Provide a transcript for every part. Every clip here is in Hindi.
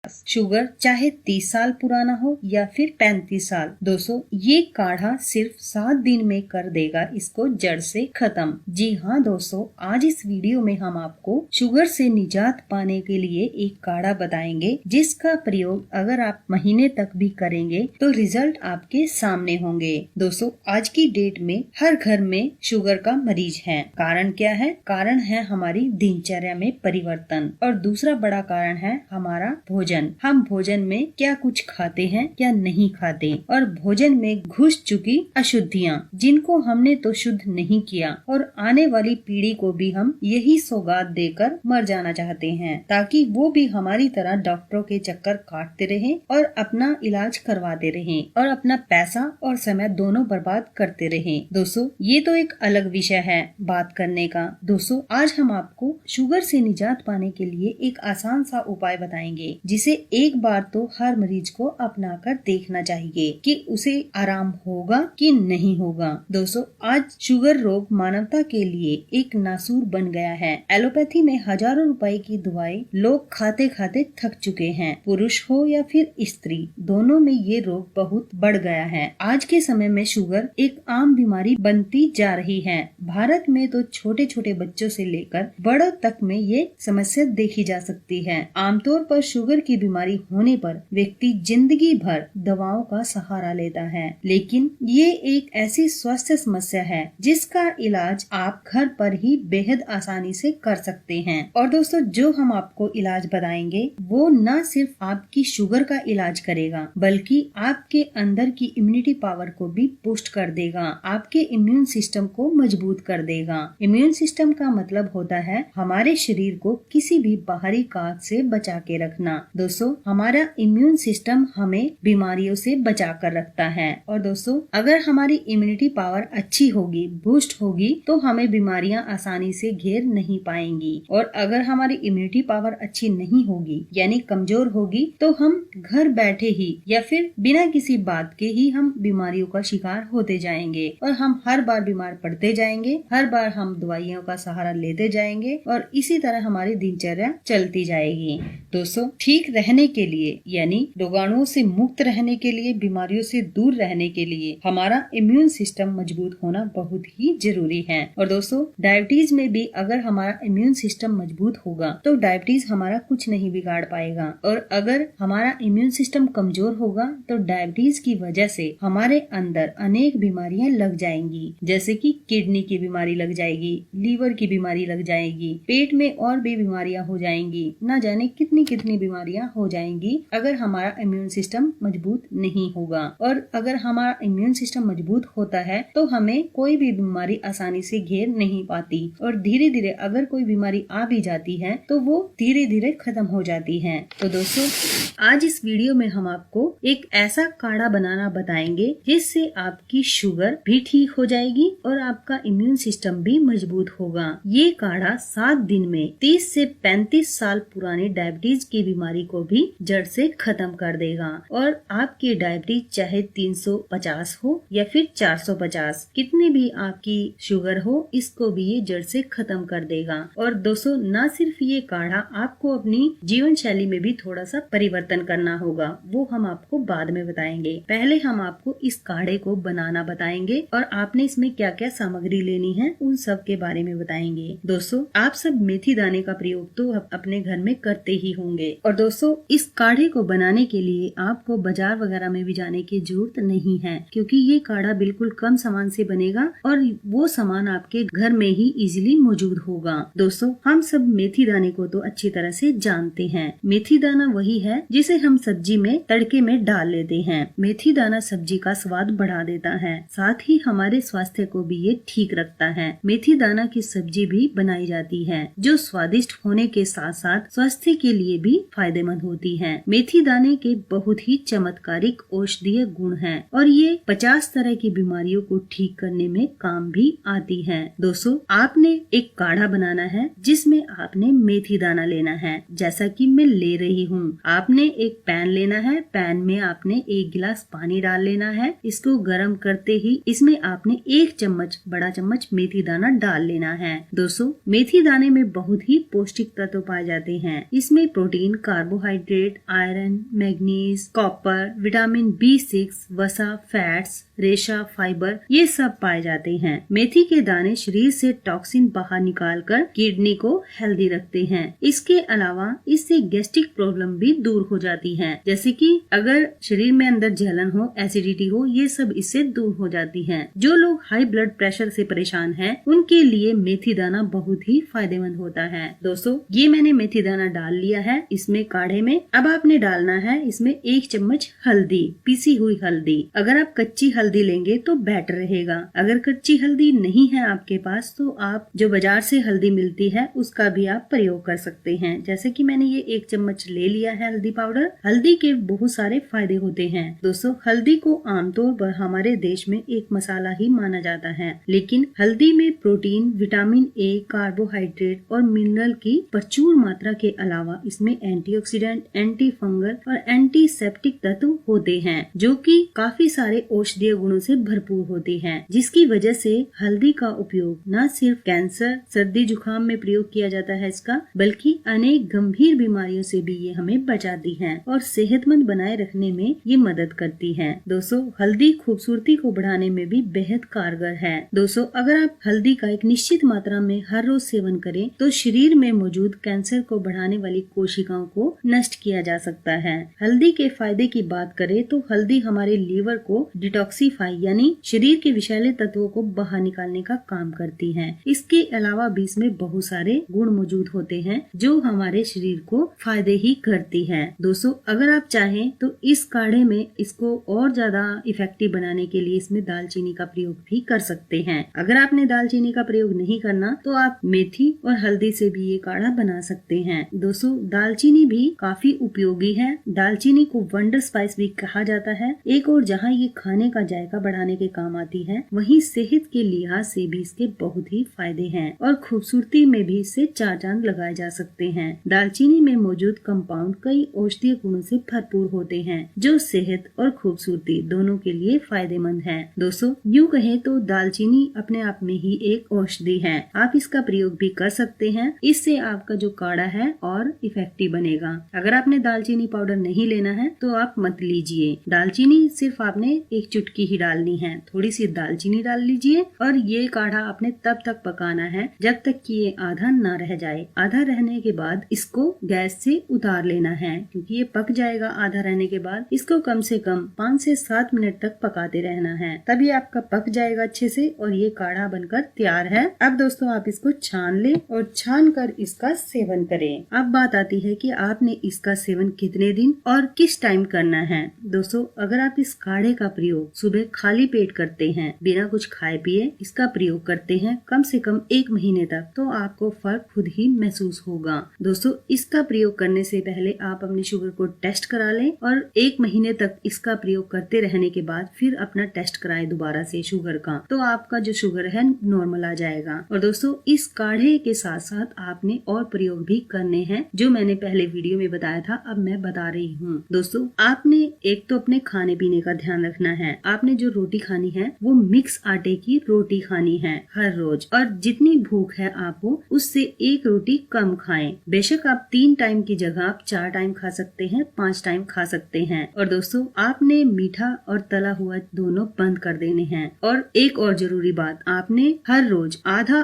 50। शुगर चाहे 30 साल पुराना हो या फिर 35 साल। दोस्तों ये काढ़ा सिर्फ 7 दिन में कर देगा इसको जड़ से खत्म। जी हाँ दोस्तों, आज इस वीडियो में हम आपको शुगर से निजात पाने के लिए एक काढ़ा बताएंगे, जिसका प्रयोग अगर आप महीने तक भी करेंगे तो रिजल्ट आपके सामने होंगे। दोस्तों आज की डेट में हर घर में शुगर का मरीज है। कारण क्या है? कारण है हमारी दिनचर्या में परिवर्तन, और दूसरा बड़ा कारण है हमारा भोजन। हम भोजन में क्या कुछ खाते हैं, क्या नहीं खाते, और भोजन में घुस चुकी अशुद्धियाँ जिनको हमने तो शुद्ध नहीं किया, और आने वाली पीढ़ी को भी हम यही सौगात देकर मर जाना चाहते हैं, ताकि वो भी हमारी तरह डॉक्टरों के चक्कर काटते रहे और अपना इलाज करवाते रहे और अपना पैसा और समय दोनों बर्बाद करते रहे। दोस्तों ये तो एक अलग विषय है बात करने का। दोस्तों आज हम आपको शुगर से निजात पाने के लिए एक आसान सा उपाय बताएंगे, जिसे एक बार तो हर मरीज को अपना कर देखना चाहिए कि उसे आराम होगा कि नहीं होगा। दोस्तों आज शुगर रोग मानवता के लिए एक नासूर बन गया है। एलोपैथी में हजारों रुपए की दवाई लोग खाते खाते थक चुके हैं। पुरुष हो या फिर स्त्री, दोनों में ये रोग बहुत बढ़ गया है। आज के समय में शुगर एक आम बीमारी बनती जा रही है। भारत में तो छोटे छोटे बच्चों से लेकर बड़ों तक में ये समस्या देखी जा सकती है। आमतौर पर शुगर की बीमारी होने पर व्यक्ति जिंदगी भर दवाओं का सहारा लेता है, लेकिन ये एक ऐसी स्वास्थ्य समस्या है जिसका इलाज आप घर पर ही बेहद आसानी से कर सकते हैं। और दोस्तों जो हम आपको इलाज बताएंगे वो न सिर्फ आपकी शुगर का इलाज करेगा, बल्कि आपके अंदर की इम्यूनिटी पावर को भी बूस्ट कर देगा, आपके इम्यून सिस्टम को मजबूत कर देगा। इम्यून सिस्टम का मतलब होता है हमारे शरीर को किसी भी बाहरी काज से बचा के रखना। दोस्तों हमारा इम्यून सिस्टम हमें बीमारियों से बचा कर रखता है। और दोस्तों अगर हमारी इम्यूनिटी पावर अच्छी होगी, बूस्ट होगी, तो हमें बीमारियां आसानी से घेर नहीं पाएंगी। और अगर हमारी इम्यूनिटी पावर अच्छी नहीं होगी यानी कमजोर होगी, तो हम घर बैठे ही या फिर बिना किसी बात के ही हम बीमारियों का शिकार होते जाएंगे, और हम हर बार बीमार पड़ते जाएंगे, हर बार हम दवाइयों का सहारा लेते जाएंगे, और इसी तरह हमारी दिनचर्या चलती जाएगी। दोस्तों ठीक रहने के लिए यानी रोगाणुओं से मुक्त रहने के लिए, बीमारियों से दूर रहने के लिए हमारा इम्यून सिस्टम मजबूत होना बहुत ही जरूरी है। और दोस्तों डायबिटीज में भी अगर हमारा इम्यून सिस्टम मजबूत होगा तो डायबिटीज हमारा कुछ नहीं बिगाड़ पाएगा, और अगर हमारा इम्यून सिस्टम कमजोर होगा तो डायबिटीज की वजह से हमारे अंदर अनेक बीमारियां लग जाएंगी, जैसे कि किडनी की बीमारी लग जाएगी, लीवर की बीमारी लग जाएगी, पेट में और भी बीमारियां हो जाएंगी, न जाने कितनी कितनी बीमारियां हो जाएंगी अगर हमारा इम्यून सिस्टम मजबूत नहीं होगा। और अगर हमारा इम्यून सिस्टम मजबूत होता है तो हमें कोई भी बीमारी आसानी से घेर नहीं पाती, और धीरे धीरे अगर कोई बीमारी आ भी जाती है तो वो धीरे धीरे खत्म हो जाती है। तो दोस्तों आज इस वीडियो में हम आपको एक ऐसा काढ़ा बनाना बताएंगे जिससे आपकी शुगर भी ठीक हो जाएगी और आपका इम्यून सिस्टम भी मजबूत होगा। ये काढ़ा 7 दिन में 30 से 35 साल पुरानी डायबिटीज की बीमारी को भी जड़ से खत्म कर देगा, और आपकी डायबिटीज चाहे 350 हो या फिर 450, कितनी भी आपकी शुगर हो, इसको भी ये जड़ से खत्म कर देगा। और दोस्तों न सिर्फ ये काढ़ा, आपको अपनी जीवन शैली में भी थोड़ा सा परिवर्तन करना होगा, वो हम आपको बाद में बताएंगे। पहले हम आपको इस काढ़े को बनाना बताएंगे और आपने इसमें क्या क्या सामग्री लेनी है उन सब के बारे में बताएंगे। दोस्तों आप सब मेथी दाने का प्रयोग तो अपने घर में करते ही होंगे, और दोस्तों इस काढ़े को बनाने के लिए आपको बाजार वगैरह में भी जाने की जरूरत नहीं है, क्योंकि ये काढ़ा बिल्कुल कम सामान से बनेगा और वो सामान आपके घर में ही इजीली मौजूद होगा। दोस्तों हम सब मेथी दाने को तो अच्छी तरह से जानते हैं। मेथी दाना वही है जिसे हम सब्जी में तड़के में डाल लेते हैं। मेथी दाना सब्जी का स्वाद बढ़ा देता है, साथ ही हमारे स्वास्थ्य को भी ये ठीक रखता है। मेथी दाना की सब्जी भी बनाई जाती है जो स्वादिष्ट होने के साथ साथ स्वास्थ्य के लिए भी फायदेमंद होती है। मेथी दाने के बहुत ही चमत्कारिक औषधीय गुण हैं और ये 50 तरह की बीमारियों को ठीक करने में काम भी आती है। दोस्तों आपने एक काढ़ा बनाना है जिसमें आपने मेथी दाना लेना है, जैसा कि मैं ले रही हूँ। आपने एक पैन लेना है, पैन में आपने 1 गिलास पानी डाल लेना है। इसको गर्म करते ही इसमें आपने 1 चम्मच बड़ा चम्मच मेथी दाना डाल लेना है। दोस्तों मेथी दाने में बहुत ही पौष्टिक तत्व पाए जाते हैं। इसमें protein, carbohydrate carbohydrate, iron, manganese, copper, vitamin B6, वसा, फैट्स, रेशा, फाइबर ये सब पाए जाते हैं। मेथी के दाने शरीर से टॉक्सिन बाहर निकालकर किडनी को हेल्दी रखते हैं। इसके अलावा इससे गैस्ट्रिक प्रॉब्लम भी दूर हो जाती है, जैसे कि अगर शरीर में अंदर जलन हो, एसिडिटी हो, ये सब इससे दूर हो जाती है। जो लोग हाई ब्लड प्रेशर से परेशान हैं, उनके लिए मेथी दाना बहुत ही फायदेमंद होता है। दोस्तों ये मैंने मेथी दाना डाल लिया है इसमें काढ़े में। अब आपने डालना है इसमें 1 चम्मच हल्दी, पीसी हुई हल्दी। अगर आप कच्ची हल्दी लेंगे तो बेटर रहेगा। अगर कच्ची हल्दी नहीं है आपके पास तो आप जो बाजार से हल्दी मिलती है उसका भी आप प्रयोग कर सकते हैं। जैसे कि मैंने ये 1 चम्मच ले लिया है हल्दी पाउडर। हल्दी के बहुत सारे फायदे होते हैं। दोस्तों हल्दी को आमतौर पर हमारे देश में एक मसाला ही माना जाता है, लेकिन हल्दी में प्रोटीन, विटामिन ए, कार्बोहाइड्रेट और मिनरल की प्रचुर मात्रा के अलावा इसमें एंटीऑक्सीडेंट, एंटी फंगल और एंटीसेप्टिक तत्व होते हैं, जो कि काफी सारे औषधीय गुणों से भरपूर होती है, जिसकी वजह से हल्दी का उपयोग न सिर्फ कैंसर, सर्दी जुकाम में प्रयोग किया जाता है इसका, बल्कि अनेक गंभीर बीमारियों से भी ये हमें बचाती है और सेहतमंद बनाए रखने में ये मदद करती है। दोस्तों हल्दी खूबसूरती को बढ़ाने में भी बेहद कारगर है। दोस्तों अगर आप हल्दी का एक निश्चित मात्रा में हर रोज सेवन करें तो शरीर में मौजूद कैंसर को बढ़ाने वाली कोशिकाओं को नष्ट किया जा सकता है। हल्दी के फायदे की बात करें तो हल्दी हमारे लीवर को डिटॉक्सिफाई यानी शरीर के विषैले तत्वों को बाहर निकालने का काम करती है। इसके अलावा भी इसमें बहुत सारे गुण मौजूद होते हैं जो हमारे शरीर को फायदे ही करती है। दोस्तों अगर आप चाहें तो इस काढ़े में इसको और ज्यादा इफेक्टिव बनाने के लिए इसमें दालचीनी का प्रयोग भी कर सकते हैं। अगर आपने दालचीनी का प्रयोग नहीं करना तो आप मेथी और हल्दी से भी ये काढ़ा बना सकते हैं। दोस्तों दालचीनी भी काफी उपयोगी है। दालचीनी को वंडर स्पाइस भी कहा जाता है। एक और जहाँ ये खाने का जायका बढ़ाने के काम आती है, वहीं सेहत के लिहाज से भी इसके बहुत ही फायदे हैं और खूबसूरती में भी इससे 4 चांद लगाए जा सकते हैं। दालचीनी में मौजूद कंपाउंड कई औषधीय गुणों से भरपूर होते हैं जो सेहत और खूबसूरती दोनों के लिए फायदेमंद है। दोस्तों यूँ कहें तो दालचीनी अपने आप में ही एक औषधि है। आप इसका प्रयोग भी कर सकते हैं। इससे आपका जो काढ़ा है और इफेक्टिव बनेगा। अगर आपने दालचीनी पाउडर नहीं लेना है तो आप मत लीजिए। दालचीनी सिर्फ आपने एक चुटकी ही डालनी है। थोड़ी सी दालचीनी डाल लीजिए और ये काढ़ा आपने तब तक पकाना है जब तक कि ये आधा ना रह जाए। आधा रहने के बाद इसको गैस से उतार लेना है, क्योंकि ये पक जाएगा आधा रहने के बाद। इसको कम से कम 5 से 7 मिनट तक पकाते रहना है, तभी आपका पक जाएगा अच्छे से और ये काढ़ा बनकर तैयार है। अब दोस्तों आप इसको छान लें और छान कर इसका सेवन करें। अब बात आती है कि आपने इसका सेवन कितने दिन और किस टाइम करना है। दोस्तों अगर आप इस काढ़े का प्रयोग सुबह खाली पेट करते हैं, बिना कुछ खाए पिए इसका प्रयोग करते हैं कम से कम 1 महीने तक, तो आपको फर्क खुद ही महसूस होगा। दोस्तों इसका प्रयोग करने से पहले आप अपनी शुगर को टेस्ट करा लें और 1 महीने तक इसका प्रयोग करते रहने के बाद फिर अपना टेस्ट कराएं दोबारा से शुगर का, तो आपका जो शुगर है नॉर्मल आ जाएगा। और दोस्तों इस काढ़े के साथ साथ आपने और प्रयोग भी करने हैं जो मैंने पहले वीडियो में बताया था, अब मैं बता रही हूँ। दोस्तों आपने एक तो अपने खाने पीने का ध्यान रखना है। आपने जो रोटी खानी है वो मिक्स आटे की रोटी खानी है हर रोज, और जितनी भूख है आपको उससे 1 रोटी कम खाएं। बेशक आप 3 टाइम की जगह आप 4 टाइम खा सकते हैं, 5 टाइम खा सकते हैं। और दोस्तों आपने मीठा और तला हुआ दोनों बंद कर देने हैं। और एक और जरूरी बात, आपने हर रोज आधा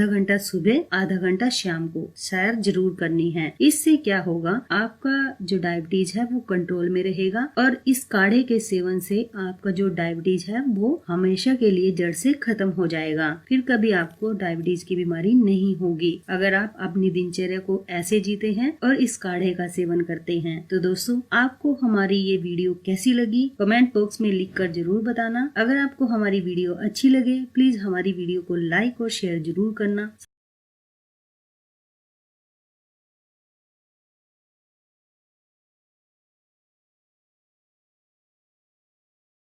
घंटा सुबह, आधा घंटा शाम को सैर जरूर करनी है। इससे क्या होगा, आपका जो डायबिटीज है वो कंट्रोल में रहेगा और इस काढ़े के सेवन से आपका जो डायबिटीज है वो हमेशा के लिए जड़ से खत्म हो जाएगा। फिर कभी आपको डायबिटीज की बीमारी नहीं होगी अगर आप अपनी दिनचर्या को ऐसे जीते हैं और इस काढ़े का सेवन करते हैं। तो दोस्तों आपको हमारी ये वीडियो कैसी लगी कमेंट बॉक्स में लिख कर जरूर बताना। अगर आपको हमारी वीडियो अच्छी लगे प्लीज हमारी वीडियो को लाइक और शेयर जरूर करना।